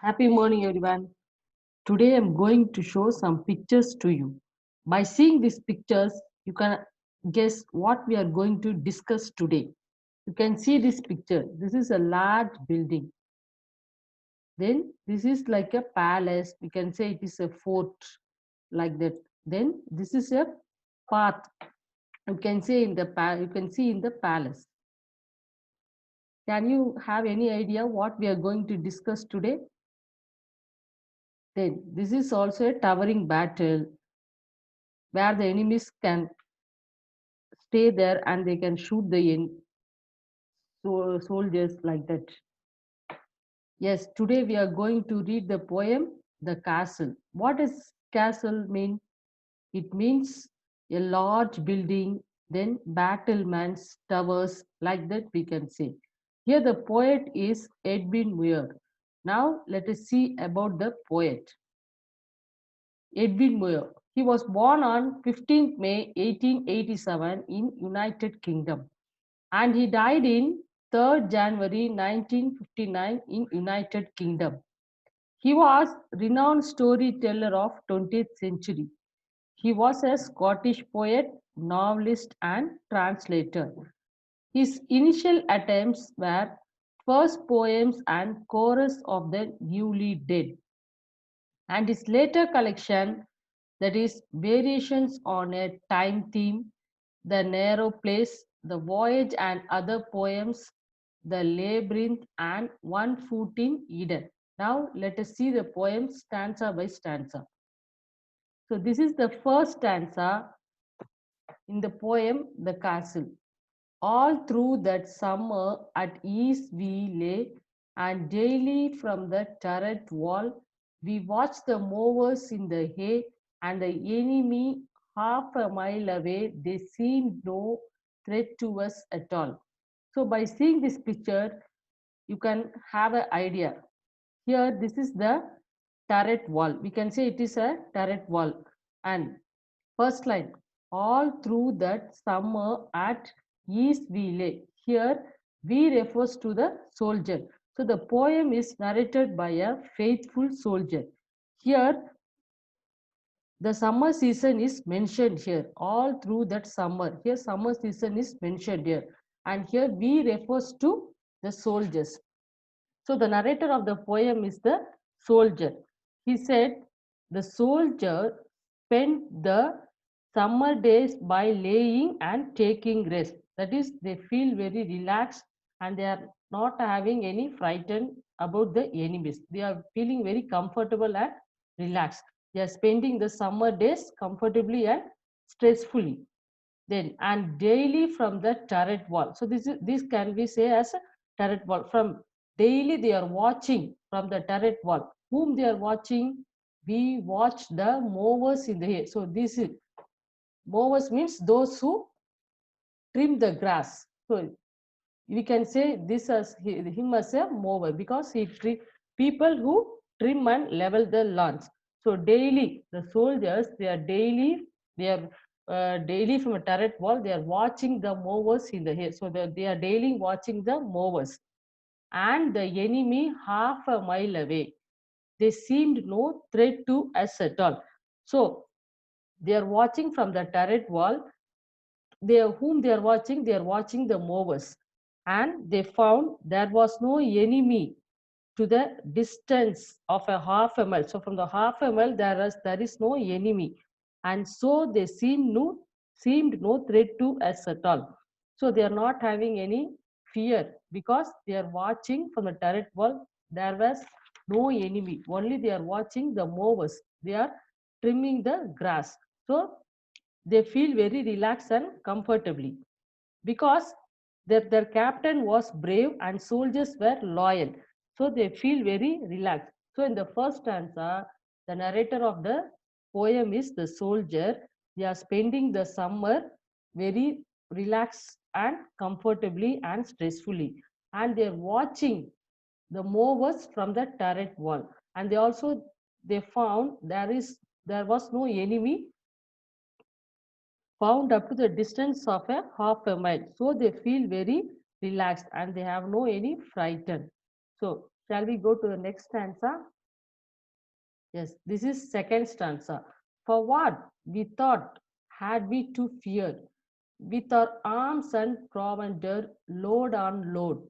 Happy morning, everyone. Today I'm going to show some pictures to you. By seeing these pictures, you can guess what we are going to discuss today. You can see this picture. This is a large building. Then this is like a palace. We can say it is a fort, like that. Then this is a path. You can say you can see in the palace. Can you have any idea what we are going to discuss today? Then this is also a towering battle where the enemies can stay there and they can shoot the soldiers like that. Yes, today we are going to read the poem The Castle. What does castle mean? It means a large building, then battlements, towers, like that we can say. Here the poet is Edwin Muir. Now let us see about the poet. Edwin Muir. He was born on 15th May 1887 in United Kingdom and he died in 3rd January 1959 in United Kingdom. He was renowned storyteller of 20th century. He was a Scottish poet, novelist and translator. His initial attempts were first poems and chorus of the newly dead, and his later collection, that is variations on a time theme, the narrow place, the voyage and other poems, the labyrinth and one foot in Eden. Now let us see the poem stanza by stanza. So this is the first stanza in the poem The Castle. All through that summer at ease we lay, and daily from the turret wall we watched the mowers in the hay, and the enemy half a mile away, they seemed no threat to us at all. So by seeing this picture, you can have an idea. Here, this is the turret wall. We can say it is a turret wall. And first line, all through that summer at ease we lay. Here, we refers to the soldier. So the poem is narrated by a faithful soldier. Here, the summer season is mentioned here. All through that summer. Here, summer season is mentioned here. And here, we refers to the soldiers. So the narrator of the poem is the soldier. He said, the soldier spent the summer days by laying and taking rest. That is, they feel very relaxed and they are not having any frightened about the enemies. They are feeling very comfortable and relaxed. They are spending the summer days comfortably and stressfully. Then and daily from the turret wall. So this can be say as a turret wall. From daily they are watching from the turret wall. Whom they are watching? We watch the mowers in the hay. So this is mowers means those who trim the grass. So we can say this as him as a mower because people who trim and level the lawns. So daily the soldiers they are daily from a turret wall they are watching the mowers in the hay. So they are daily watching the mowers and the enemy half a mile away. They seemed no threat to us at all. So they are watching from the turret wall. They are watching the mowers, and they found there was no enemy to the distance of a half a mile. So from the half a mile there is no enemy, and so they seemed no threat to us at all. So they are not having any fear because they are watching from the turret wall. There was no enemy. Only they are watching the mowers. They are trimming the grass. So they feel very relaxed and comfortably because their captain was brave and soldiers were loyal. So they feel very relaxed. So in the first stanza, the narrator of the poem is the soldier. They are spending the summer very relaxed and comfortably and stressfully. And they're watching the mowers from the turret wall. And they found there was no enemy found up to the distance of a half a mile. So they feel very relaxed and they have no any frightened. So shall we go to the next stanza? Yes, this is second stanza. For what we thought had we to fear, with our arms and provender, load on load,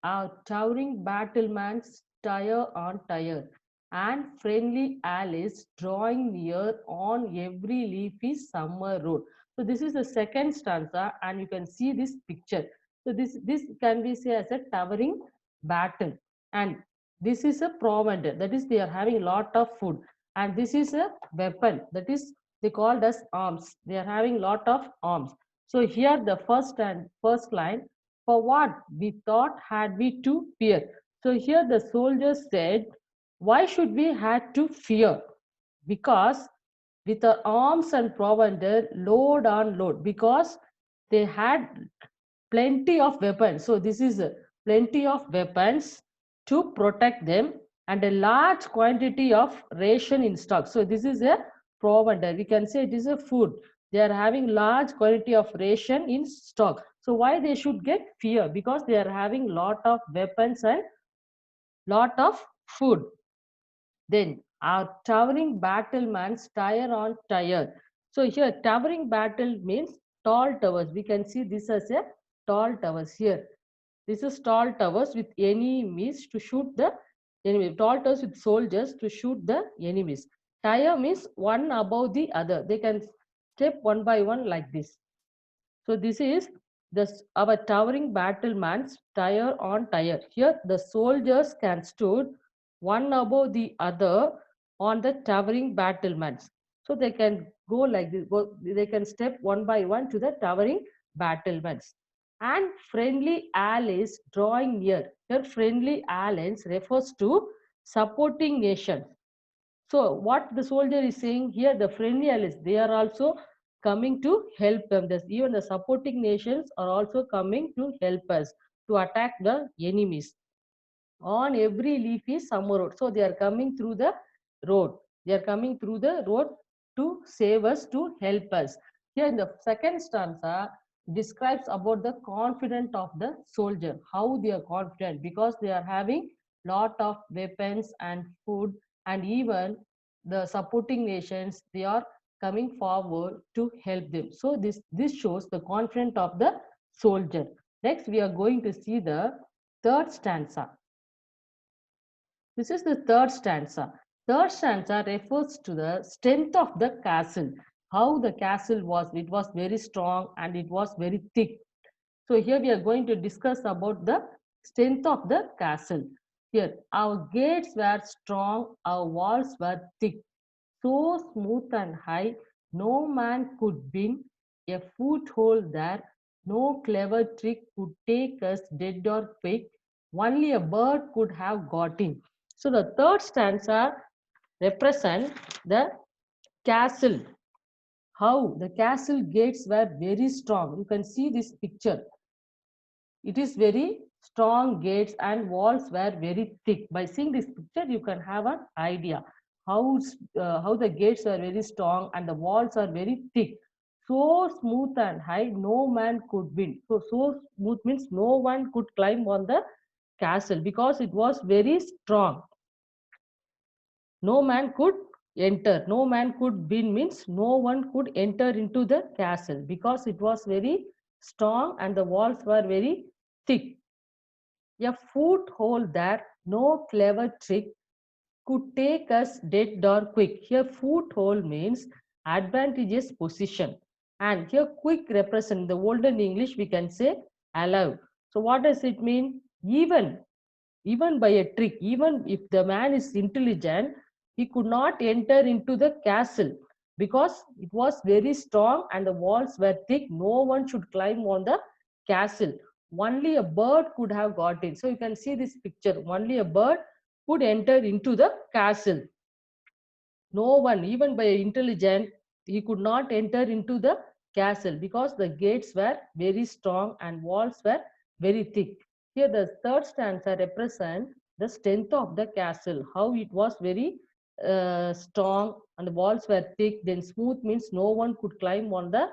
our towering battlements tire on tire, and friendly allies drawing near on every leafy summer road. So this is the second stanza, and you can see this picture. So this can be said as a towering battle, and this is a provender, that is they are having a lot of food, and this is a weapon, that is they called as arms. They are having lot of arms. So here the first line, for what we thought had we to fear. So here the soldiers said, why should we had to fear? Because with our arms and provender, load on load, because they had plenty of weapons. So this is plenty of weapons to protect them, and a large quantity of ration in stock. So this is a provender. We can say it is a food. They are having large quantity of ration in stock. So why they should get fear? Because they are having lot of weapons and lot of food. Then our towering battlements tire on tire. So here towering battle means tall towers. We can see this as a tall towers here. This is tall towers with enemies to shoot the enemy. Tall towers with soldiers to shoot the enemies. Tire means one above the other. They can step one by one like this. So this is our towering battlements tire on tire. Here the soldiers can stood one above the other on the towering battlements. So they can go like this. They can step one by one to the towering battlements. And friendly allies drawing near. Here friendly allies refers to supporting nations. So what the soldier is saying here, the friendly allies, they are also coming to help them. Even the supporting nations are also coming to help us to attack the enemies on every leafy summer road. So they are coming through the road. They are coming through the road to save us, to help us. Here in the second stanza describes about the confidence of the soldier, how they are confident because they are having lot of weapons and food, and even the supporting nations, they are coming forward to help them. So this shows the confidence of the soldier. Next we are going to see the third stanza. This is the third stanza. Third stanza refers to the strength of the castle. How the castle was. It was very strong and it was very thick. So here we are going to discuss about the strength of the castle. Here, our gates were strong, our walls were thick, so smooth and high, no man could win a foothold there. No clever trick could take us dead or quick. Only a bird could have got in. So the third stanza represent the castle. How the castle gates were very strong. You can see this picture. It is very strong gates and walls were very thick. By seeing this picture, you can have an idea how the gates are very strong and the walls are very thick. So smooth and high, no man could win. So smooth means no one could climb on the castle because it was very strong. No man could enter. No man could win means no one could enter into the castle because it was very strong and the walls were very thick. A foothold that no clever trick could take us dead or quick. Here foothold means advantageous position. And here quick represent the olden English we can say allow. So what does it mean? Even by a trick, even if the man is intelligent, he could not enter into the castle because it was very strong and the walls were thick. No one should climb on the castle. Only a bird could have got in. So you can see this picture. Only a bird could enter into the castle. No one, even by intelligent, he could not enter into the castle because the gates were very strong and walls were very thick. Here the third stanza represent the strength of the castle, how it was very strong and the walls were thick. Then smooth means no one could climb on the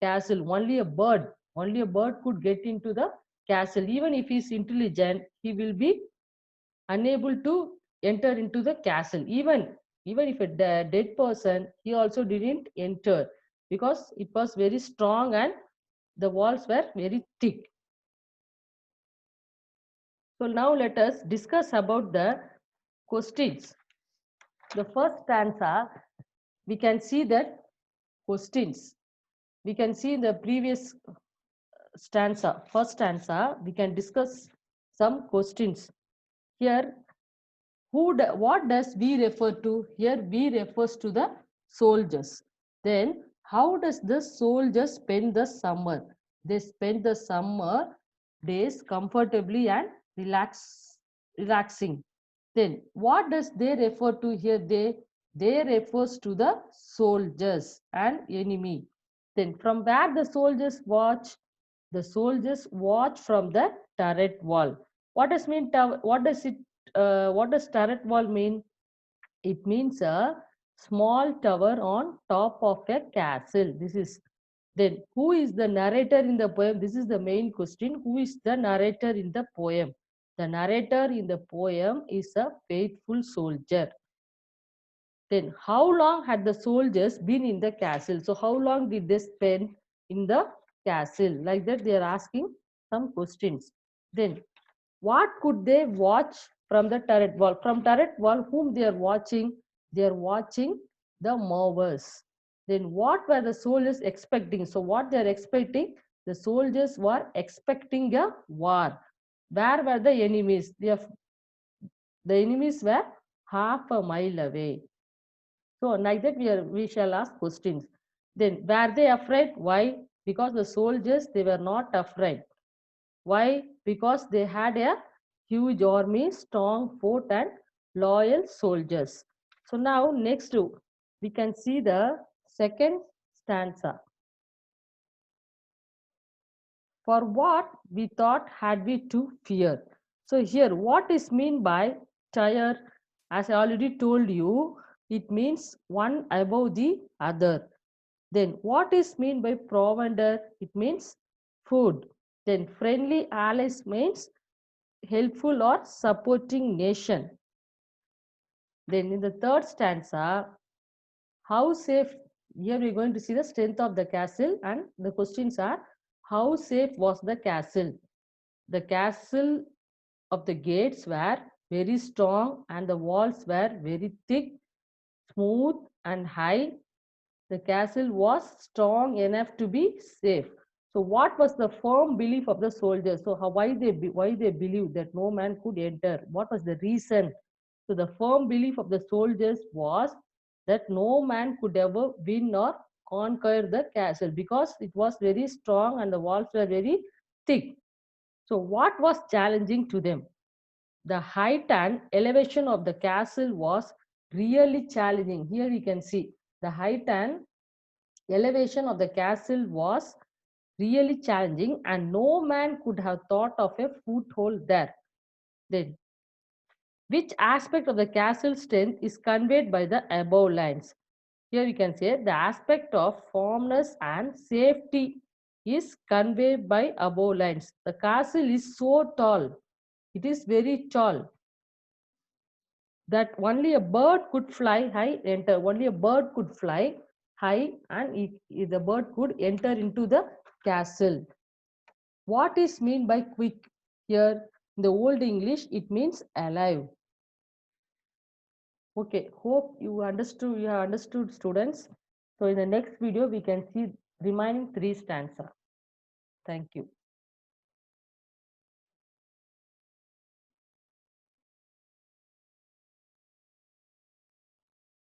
castle. Only a bird could get into the castle. Even if he is intelligent, he will be unable to enter into the castle. Even Even if a dead person, he also didn't enter because it was very strong and the walls were very thick. So now let us discuss about the questions. The first stanza, we can see that questions. We can see in the previous stanza, first stanza, we can discuss some questions. Here, what does we refer to? Here, we refers to the soldiers. Then, how does the soldiers spend the summer? They spend the summer days comfortably and relaxing. Then, what does they refer to here? They refers to the soldiers and enemy. Then, from where the soldiers watch? The soldiers watch from the turret wall. What does mean? What does it? What does turret wall mean? It means a small tower on top of a castle. This is then who is the narrator in the poem? This is the main question. Who is the narrator in the poem? The narrator in the poem is a faithful soldier. Then, how long had the soldiers been in the castle? So, how long did they spend in the castle? Like that, they are asking some questions. Then, what could they watch from the turret wall? From turret wall, whom they are watching? They are watching the movers. Then, what were the soldiers expecting? So, what they are expecting? The soldiers were expecting a war. Where were the enemies? The enemies were half a mile away. So like that we shall ask questions. Then were they afraid? Why? Because the soldiers they were not afraid. Why? Because they had a huge army, strong fort and loyal soldiers. So now next we can see the second stanza. For what we thought had we to fear. So here what is mean by tire? As I already told you, it means one above the other. Then what is mean by provender? It means food. Then friendly allies means helpful or supporting nation. Then in the third stanza, how safe, here we're going to see the strength of the castle and the questions are, how safe was the castle? The castle of the gates were very strong and the walls were very thick, smooth and high. The castle was strong enough to be safe. So what was the firm belief of the soldiers? So why they believed that no man could enter? What was the reason? So the firm belief of the soldiers was that no man could ever win or conquer the castle because it was very strong and the walls were very thick. So what was challenging to them? The height and elevation of the castle was really challenging. Here we can see the height and elevation of the castle was really challenging and no man could have thought of a foothold there. Then, which aspect of the castle strength is conveyed by the above lines? Here we can say the aspect of firmness and safety is conveyed by above lines. The castle is so tall, it is very tall that only a bird could fly high, enter. Only a bird could fly high and the bird could enter into the castle. What is mean by quick? Here in the old English, it means alive. Okay, hope you have understood students. So in the next video, we can see remaining three stanza. Thank you.